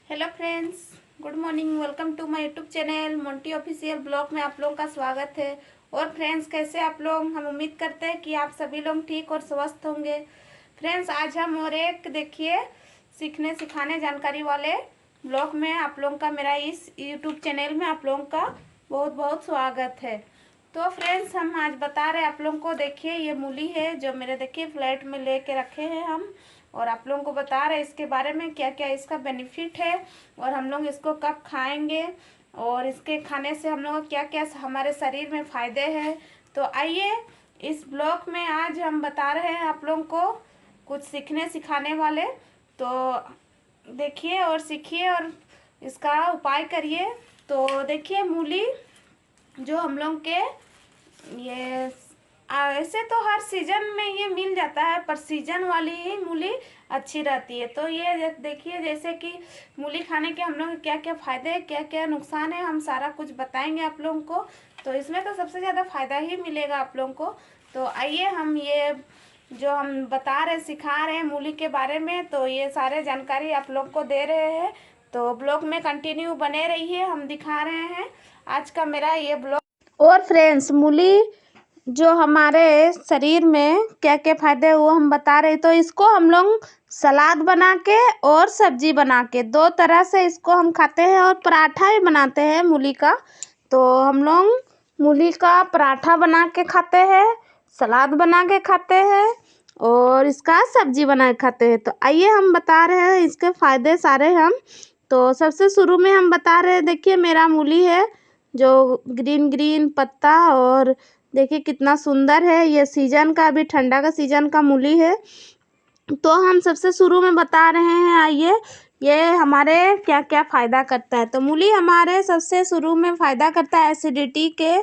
Hello friends, good morning. Welcome to my YouTube channel Monty official blog में आप लोगों का स्वागत है। और फ्रेंड्स, कैसे आप लोग? हम उम्मीद करते हैं कि आप सभी लोग ठीक और स्वस्थ होंगे। फ्रेंड्स, आज हम और एक देखिए सीखने सिखाने जानकारी वाले ब्लॉग में आप लोगों का, मेरा इस यूट्यूब चैनल में आप लोगों का बहुत बहुत स्वागत है। तो फ्रेंड्स, हम आज बता रहे हैं आप लोगों को, देखिए ये मूली है जो मेरे देखिए फ्लैट में लेके रखे हैं हम, और आप लोगों को बता रहे हैं इसके बारे में क्या क्या इसका बेनिफिट है और हम लोग इसको कब खाएंगे और इसके खाने से हम लोग क्या क्या हमारे शरीर में फ़ायदे हैं। तो आइए इस ब्लॉग में आज हम बता रहे हैं आप लोगों को कुछ सीखने सिखाने वाले। तो देखिए और सीखिए और इसका उपाय करिए। तो देखिए मूली जो हम लोग के ये ऐसे तो हर सीजन में ये मिल जाता है, पर सीजन वाली ही मूली अच्छी रहती है। तो ये देखिए जैसे कि मूली खाने के हम लोग क्या क्या फ़ायदे हैं, क्या क्या नुकसान है, हम सारा कुछ बताएंगे आप लोगों को। तो इसमें तो सबसे ज़्यादा फ़ायदा ही मिलेगा आप लोगों को। तो आइए हम ये जो हम बता रहे सिखा रहे हैं मूली के बारे में, तो ये सारे जानकारी आप लोग को दे रहे हैं। तो ब्लॉग में कंटिन्यू बने रहिए, हम दिखा रहे हैं आज का मेरा ये ब्लॉग। और फ्रेंड्स, मूली जो हमारे शरीर में क्या क्या फ़ायदे हैं वो हम बता रहे। तो इसको हम लोग सलाद बना के और सब्जी बना के दो तरह से इसको हम खाते हैं, और पराठा भी बनाते हैं मूली का। तो हम लोग मूली का पराठा बना के खाते हैं, सलाद बना के खाते हैं और इसका सब्जी बना के खाते हैं। तो आइए हम बता रहे हैं इसके फ़ायदे सारे हम। तो सबसे शुरू में हम बता रहे हैं, देखिए मेरा मूली है जो ग्रीन ग्रीन पत्ता, और देखिए कितना सुंदर है। ये सीजन का, अभी ठंडा का सीजन का मूली है। तो हम सबसे शुरू में बता रहे हैं, आइए ये हमारे क्या क्या फ़ायदा करता है। तो मूली हमारे सबसे शुरू में फ़ायदा करता है एसिडिटी के,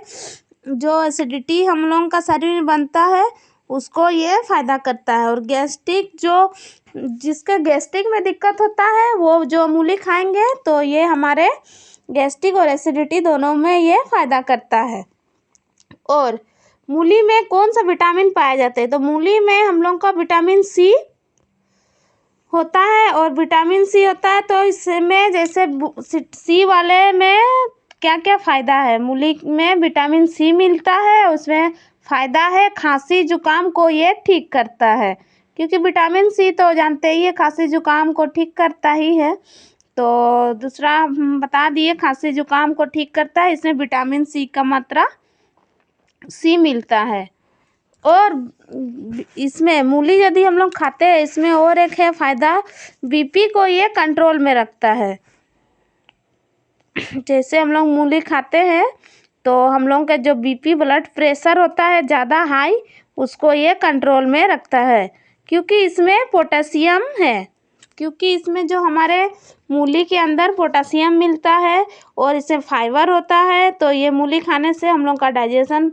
जो एसिडिटी हम लोगों का शरीर में बनता है उसको ये फ़ायदा करता है। और गैस्ट्रिक, जो जिसके गैस्ट्रिक में दिक्कत होता है वो जो मूली खाएंगे तो ये हमारे गैस्ट्रिक और एसिडिटी दोनों में ये फ़ायदा करता है। और मूली में कौन सा विटामिन पाया जाता है? तो मूली में हम लोग का विटामिन सी होता है, और विटामिन सी होता है तो इसमें जैसे सी वाले में क्या क्या फ़ायदा है? मूली में विटामिन सी मिलता है, उसमें फ़ायदा है खांसी जुकाम को ये ठीक करता है, क्योंकि विटामिन सी तो जानते ही है खांसी जुकाम को ठीक करता ही है। तो दूसरा हम बता दिए, खांसी जुकाम को ठीक करता है, इसमें विटामिन सी का मात्रा सी मिलता है। और इसमें मूली यदि हम लोग खाते हैं, इसमें और एक है फ़ायदा, बीपी को ये कंट्रोल में रखता है। जैसे हम लोग मूली खाते हैं तो हम लोग का जो बीपी ब्लड प्रेशर होता है ज़्यादा हाई, उसको ये कंट्रोल में रखता है, क्योंकि इसमें पोटेशियम है। क्योंकि इसमें जो हमारे मूली के अंदर पोटेशियम मिलता है और इसमें फाइबर होता है, तो ये मूली खाने से हम लोग का डाइजेशन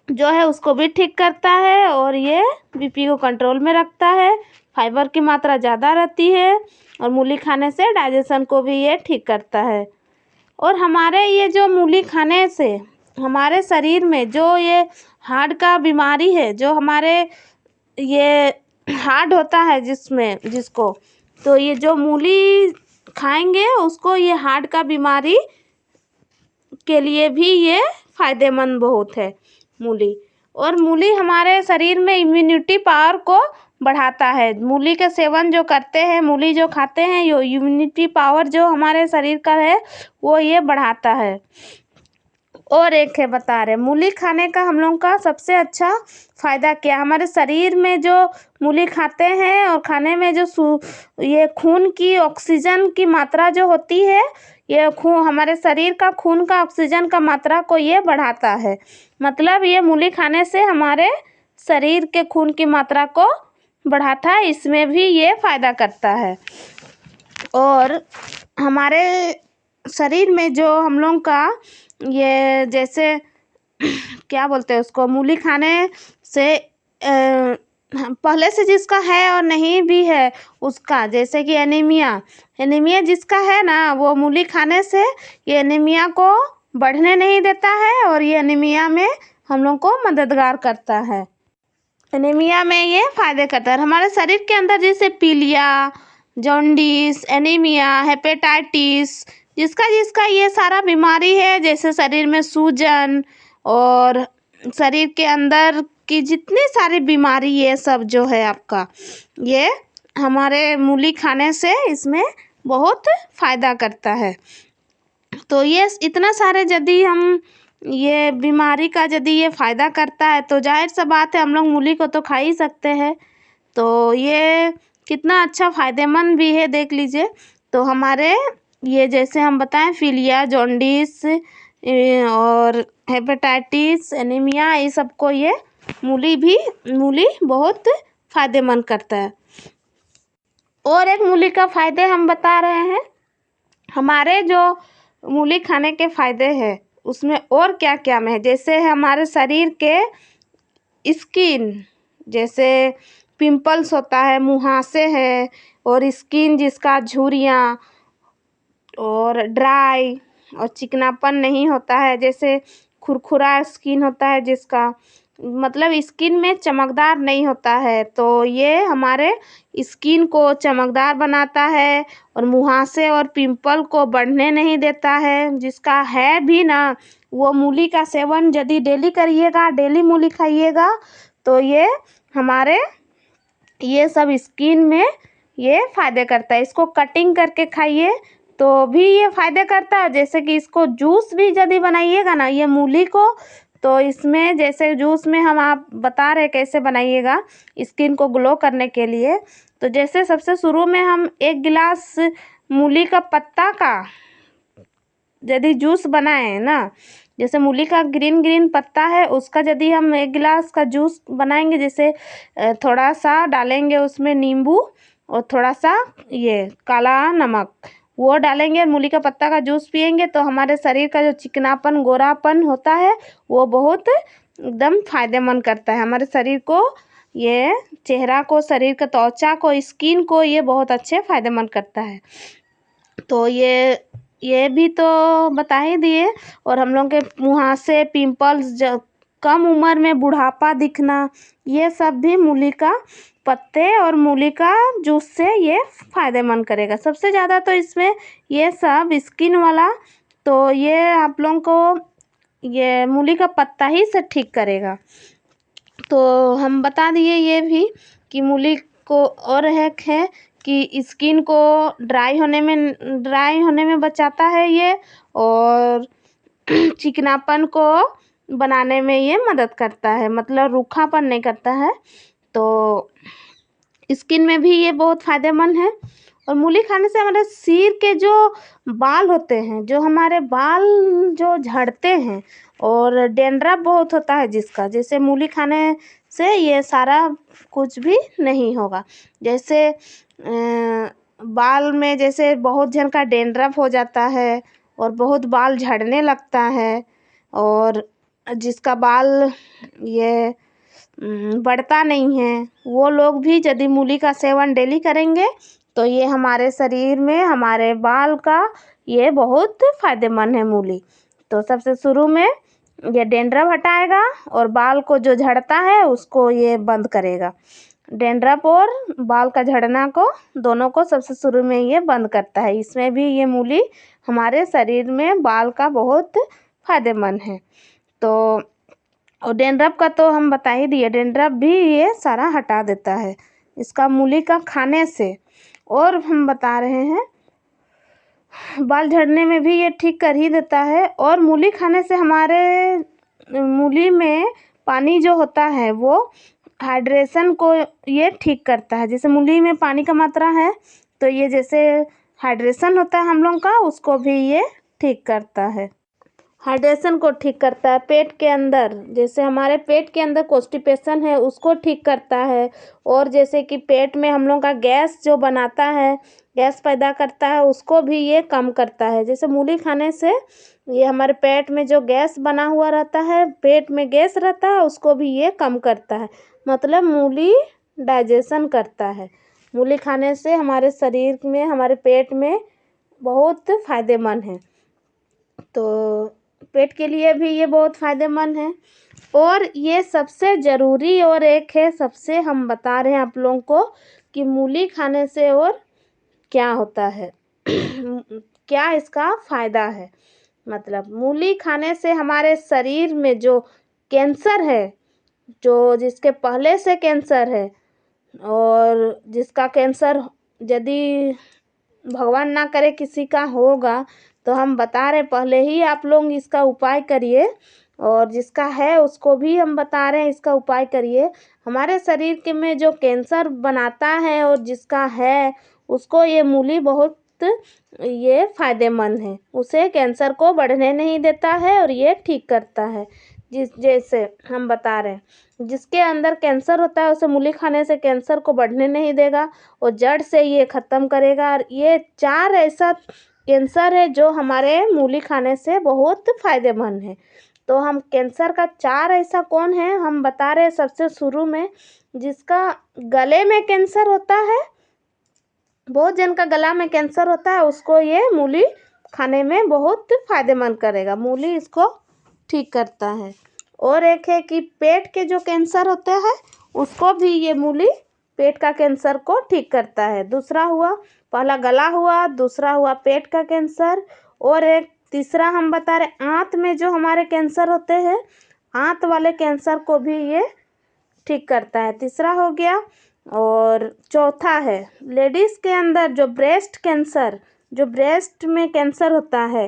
जो है उसको भी ठीक करता है और ये बीपी को कंट्रोल में रखता है। फाइबर की मात्रा ज़्यादा रहती है और मूली खाने से डाइजेशन को भी ये ठीक करता है। और हमारे ये जो मूली खाने से हमारे शरीर में जो ये हार्ट का बीमारी है, जो हमारे ये हार्ट होता है जिसको, तो ये जो मूली खाएंगे उसको ये हार्ट का बीमारी के लिए भी ये फ़ायदेमंद बहुत है मूली। और मूली हमारे शरीर में इम्यूनिटी पावर को बढ़ाता है। मूली के सेवन जो करते हैं, मूली जो खाते हैं, ये इम्यूनिटी पावर जो हमारे शरीर का है वो ये बढ़ाता है। और एक है बता रहे, मूली खाने का हम लोग का सबसे अच्छा फ़ायदा क्या? हमारे शरीर में जो मूली खाते हैं और खाने में जो ये खून की ऑक्सीजन की मात्रा जो होती है, ये खून हमारे शरीर का खून का ऑक्सीजन का मात्रा को ये बढ़ाता है। मतलब ये मूली खाने से हमारे शरीर के खून की मात्रा को बढ़ाता है, इसमें भी ये फ़ायदा करता है। और हमारे शरीर में जो हम लोग का ये जैसे क्या बोलते हैं उसको, मूली खाने से पहले से जिसका है और नहीं भी है उसका, जैसे कि एनीमिया जिसका है ना, वो मूली खाने से ये एनीमिया को बढ़ने नहीं देता है और ये एनीमिया में हम लोग को मददगार करता है। एनीमिया में ये फ़ायदे करता है। हमारे शरीर के अंदर जैसे पीलिया, जॉन्डिस, एनीमिया, हेपेटाइटिस, जिसका जिसका ये सारा बीमारी है, जैसे शरीर में सूजन और शरीर के अंदर की जितनी सारी बीमारी, ये सब जो है आपका, ये हमारे मूली खाने से इसमें बहुत फ़ायदा करता है। तो ये इतना सारे यदि हम ये बीमारी का यदि ये फ़ायदा करता है तो जाहिर सा बात है हम लोग मूली को तो खा ही सकते हैं। तो ये कितना अच्छा फ़ायदेमंद भी है, देख लीजिए। तो हमारे ये जैसे हम बताएं पीलिया, जॉन्डिस और हेपेटाइटिस, एनीमिया, ये सबको ये मूली बहुत फ़ायदेमंद करता है। और एक मूली का फ़ायदे हम बता रहे हैं। हमारे जो मूली खाने के फ़ायदे हैं उसमें और क्या क्या में है, जैसे हमारे शरीर के स्किन, जैसे पिंपल्स होता है, मुहासे है, और स्किन जिसका झुर्रियाँ और ड्राई और चिकनापन नहीं होता है, जैसे खुरखुरा स्किन होता है जिसका मतलब स्किन में चमकदार नहीं होता है, तो ये हमारे स्किन को चमकदार बनाता है और मुहासे और पिंपल को बढ़ने नहीं देता है। जिसका है भी ना, वो मूली का सेवन यदि डेली करिएगा, डेली मूली खाइएगा, तो ये हमारे ये सब स्किन में ये फ़ायदे करता है। इसको कटिंग करके खाइए तो भी ये फ़ायदे करता है। जैसे कि इसको जूस भी यदि बनाइएगा ना, ये मूली को, तो इसमें जैसे जूस में हम आप बता रहे कैसे बनाइएगा स्किन को ग्लो करने के लिए। तो जैसे सबसे शुरू में हम 1 गिलास मूली का पत्ता का यदि जूस बनाएं ना, जैसे मूली का ग्रीन ग्रीन पत्ता है उसका यदि हम 1 गिलास का जूस बनाएंगे, जैसे थोड़ा सा डालेंगे उसमें नींबू और थोड़ा सा ये काला नमक, वो डालेंगे, मूली का पत्ता का जूस पिएंगे, तो हमारे शरीर का जो चिकनापन, गोरापन होता है वो बहुत एकदम फ़ायदेमंद करता है हमारे शरीर को। ये चेहरा को, शरीर का त्वचा को, स्किन को ये बहुत अच्छे फ़ायदेमंद करता है। तो ये भी तो बता ही दिए। और हम लोग के मुहासे, पिंपल्स, कम उम्र में बुढ़ापा दिखना, ये सब भी मूली का पत्ते और मूली का जूस से ये फ़ायदेमंद करेगा। सबसे ज़्यादा तो इसमें ये सब स्किन वाला, तो ये आप लोगों को ये मूली का पत्ता ही से ठीक करेगा। तो हम बता दिए ये भी कि मूली को और एक है कि स्किन को ड्राई होने में बचाता है ये, और चिकनापन को बनाने में ये मदद करता है, मतलब रूखापन नहीं करता है। तो स्किन में भी ये बहुत फ़ायदेमंद है। और मूली खाने से हमारे सिर के जो बाल होते हैं, जो हमारे बाल जो झड़ते हैं और डैंड्रफ बहुत होता है जिसका, जैसे मूली खाने से ये सारा कुछ भी नहीं होगा। जैसे बाल में जैसे बहुत जन का डैंड्रफ हो जाता है और बहुत बाल झड़ने लगता है, और जिसका बाल ये बढ़ता नहीं है, वो लोग भी यदि मूली का सेवन डेली करेंगे तो ये हमारे शरीर में, हमारे बाल का ये बहुत फ़ायदेमंद है मूली। तो सबसे शुरू में ये डैंड्रफ हटाएगा और बाल को जो झड़ता है उसको ये बंद करेगा। डैंड्रफ और बाल का झड़ना को, दोनों को सबसे शुरू में ये बंद करता है। इसमें भी ये मूली हमारे शरीर में बाल का बहुत फ़ायदेमंद है। तो और डैंड्रफ का तो हम बता ही दिए, डैंड्रफ भी ये सारा हटा देता है इसका मूली का खाने से। और हम बता रहे हैं बाल झड़ने में भी ये ठीक कर ही देता है। और मूली खाने से हमारे मूली में पानी जो होता है वो हाइड्रेशन को ये ठीक करता है। जैसे मूली में पानी का मात्रा है तो ये जैसे हाइड्रेशन होता है हम लोग का, उसको भी ये ठीक करता है। हाइड्रेशन को ठीक करता है। पेट के अंदर, जैसे हमारे पेट के अंदर कॉन्स्टिपेशन है उसको ठीक करता है। और जैसे कि पेट में हम लोग का गैस जो बनाता है, गैस पैदा करता है, उसको भी ये कम करता है। जैसे मूली खाने से ये हमारे पेट में जो गैस बना हुआ रहता है, पेट में गैस रहता है, उसको भी ये कम करता है। मतलब मूली डाइजेशन करता है। मूली खाने से हमारे शरीर में, हमारे पेट में बहुत फ़ायदेमंद है। तो पेट के लिए भी ये बहुत फ़ायदेमंद है। और ये सबसे ज़रूरी और एक है, सबसे हम बता रहे हैं आप लोगों को कि मूली खाने से और क्या होता है क्या इसका फ़ायदा है। मतलब मूली खाने से हमारे शरीर में जो कैंसर है, जो जिसके पहले से कैंसर है और जिसका कैंसर यदि भगवान ना करे किसी का होगा, तो हम बता रहे पहले ही आप लोग इसका उपाय करिए, और जिसका है उसको भी हम बता रहे हैं इसका उपाय करिए। हमारे शरीर के में जो कैंसर बनाता है और जिसका है उसको ये मूली बहुत ये फ़ायदेमंद है, उसे कैंसर को बढ़ने नहीं देता है और ये ठीक करता है। जैसे हम बता रहे हैं जिसके अंदर कैंसर होता है उसे मूली खाने से कैंसर को बढ़ने नहीं देगा और जड़ से ये ख़त्म करेगा। और ये 4 ऐसा कैंसर है जो हमारे मूली खाने से बहुत फ़ायदेमंद है। तो हम कैंसर का 4 ऐसा कौन है हम बता रहे हैं। सबसे शुरू में जिसका गले में कैंसर होता है, बहुत जन का गला में कैंसर होता है, उसको ये मूली खाने में बहुत फ़ायदेमंद करेगा, मूली इसको ठीक करता है। और एक है कि पेट के जो कैंसर होते हैं उसको भी ये मूली पेट का कैंसर को ठीक करता है। दूसरा हुआ, पहला गला हुआ, दूसरा हुआ पेट का कैंसर, और एक तीसरा हम बता रहे आंत में जो हमारे कैंसर होते हैं, आंत वाले कैंसर को भी ये ठीक करता है, तीसरा हो गया। और चौथा है लेडीज़ के अंदर जो ब्रेस्ट कैंसर, जो ब्रेस्ट में कैंसर होता है,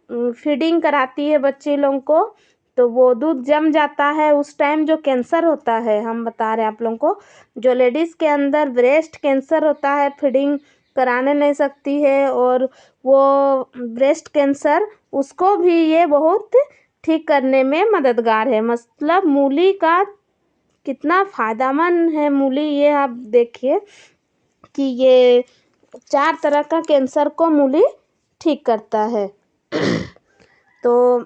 फीडिंग कराती है बच्चे लोगों को, तो वो दूध जम जाता है उस टाइम जो कैंसर होता है, हम बता रहे हैं आप लोगों को, जो लेडीज़ के अंदर ब्रेस्ट कैंसर होता है, फीडिंग कराने नहीं सकती है और वो ब्रेस्ट कैंसर, उसको भी ये बहुत ठीक करने में मददगार है। मतलब मूली का कितना फ़ायदेमंद है मूली, ये आप देखिए कि ये 4 तरह का कैंसर को मूली ठीक करता है। तो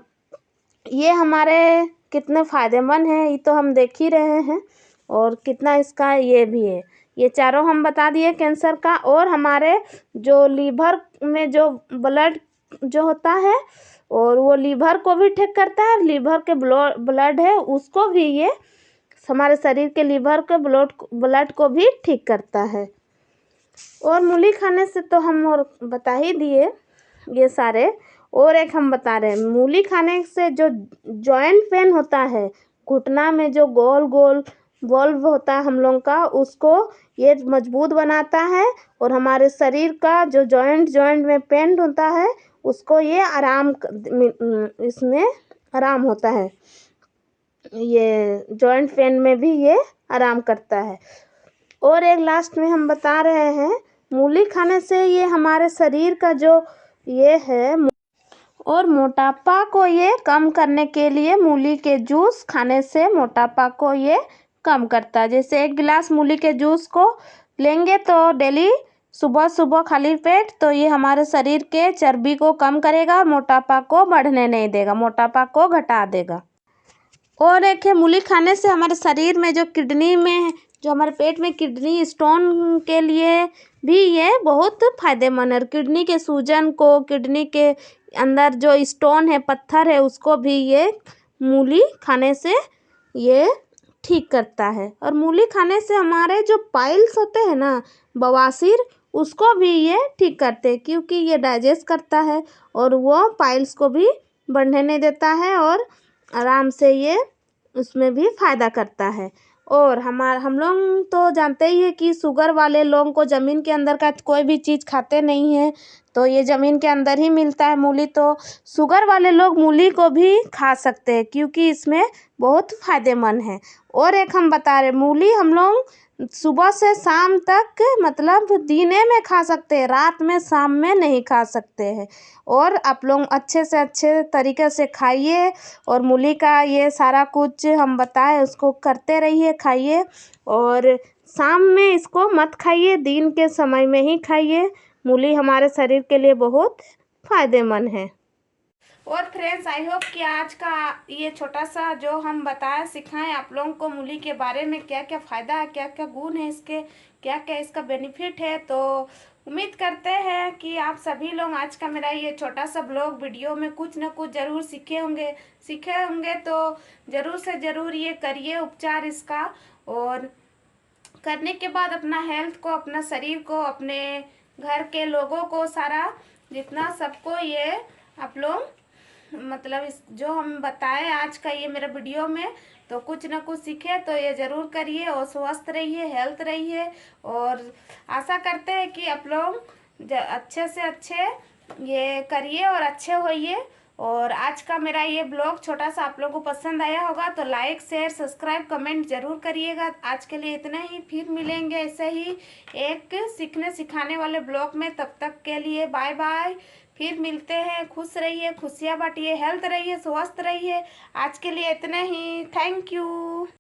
ये हमारे कितने फ़ायदेमंद हैं ये तो हम देख ही रहे हैं, और कितना इसका ये भी है। ये चारों हम बता दिए कैंसर का। और हमारे जो लीवर में जो ब्लड जो होता है, और वो लीवर को भी ठीक करता है, लीवर के ब्लड है उसको भी ये हमारे शरीर के लीवर के ब्लड को भी ठीक करता है। और मूली खाने से तो हम और बता ही दिए ये सारे। और एक हम बता रहे हैं मूली खाने से जो जॉइंट पेन होता है, घुटना में जो गोल गोल वॉल्व होता है हम लोग का, उसको ये मजबूत बनाता है, और हमारे शरीर का जो जॉइंट में पेन होता है उसको ये इसमें आराम होता है, ये जॉइंट पेन में भी ये आराम करता है। और एक लास्ट में हम बता रहे हैं मूली खाने से ये हमारे शरीर का जो ये है और मोटापा को ये कम करने के लिए मूली के जूस खाने से मोटापा को ये कम करता है। जैसे 1 गिलास मूली के जूस को लेंगे तो डेली सुबह सुबह खाली पेट, तो ये हमारे शरीर के चर्बी को कम करेगा और मोटापा को बढ़ने नहीं देगा, मोटापा को घटा देगा। और एक है मूली खाने से हमारे शरीर में जो किडनी में जो हमारे पेट में किडनी स्टोन के लिए भी ये बहुत फ़ायदेमंद है। किडनी के सूजन को, किडनी के अंदर जो स्टोन है, पत्थर है, उसको भी ये मूली खाने से ये ठीक करता है। और मूली खाने से हमारे जो पाइल्स होते हैं ना, बवासीर, उसको भी ये ठीक करते हैं, क्योंकि ये डाइजेस्ट करता है और वो पाइल्स को भी बढ़ने नहीं देता है और आराम से ये उसमें भी फ़ायदा करता है। और हम लोग तो जानते ही है कि शुगर वाले लोगों को ज़मीन के अंदर का कोई भी चीज़ खाते नहीं हैं, तो ये ज़मीन के अंदर ही मिलता है मूली, तो शुगर वाले लोग मूली को भी खा सकते हैं क्योंकि इसमें बहुत फ़ायदेमंद है। और एक हम बता रहे मूली हम लोग सुबह से शाम तक मतलब दिने में खा सकते हैं, रात में शाम में नहीं खा सकते हैं। और आप लोग अच्छे से अच्छे तरीके से खाइए, और मूली का ये सारा कुछ हम बताए उसको करते रहिए, खाइए। और शाम में इसको मत खाइए, दिन के समय में ही खाइए। मूली हमारे शरीर के लिए बहुत फ़ायदेमंद है। और फ्रेंड्स, आई होप कि आज का ये छोटा सा जो हम बताएं सिखाएं आप लोगों को मूली के बारे में, क्या क्या फ़ायदा है, क्या क्या गुण है इसके, क्या क्या इसका बेनिफिट है। तो उम्मीद करते हैं कि आप सभी लोग आज का मेरा ये छोटा सा ब्लॉग वीडियो में कुछ ना कुछ ज़रूर सीखे होंगे। तो ज़रूर से ज़रूर ये करिए उपचार इसका, और करने के बाद अपना हेल्थ को, अपना शरीर को, अपने घर के लोगों को सारा जितना सबको ये आप लोग मतलब इस जो हम बताएं आज का ये मेरा वीडियो में, तो कुछ ना कुछ सीखे तो ये ज़रूर करिए और स्वस्थ रहिए, हेल्थ रहिए। और आशा करते हैं कि आप लोग अच्छे से अच्छे ये करिए और अच्छे होइए। और आज का मेरा ये ब्लॉग छोटा सा आप लोगों को पसंद आया होगा तो लाइक शेयर सब्सक्राइब कमेंट ज़रूर करिएगा। आज के लिए इतना ही, फिर मिलेंगे ऐसे ही एक सीखने सिखाने वाले ब्लॉग में। तब तक के लिए बाय बाय, फिर मिलते हैं। खुश रहिए, खुशियाँ बांटिए, हेल्थ रहिए, स्वस्थ रहिए। आज के लिए इतना ही, थैंक यू।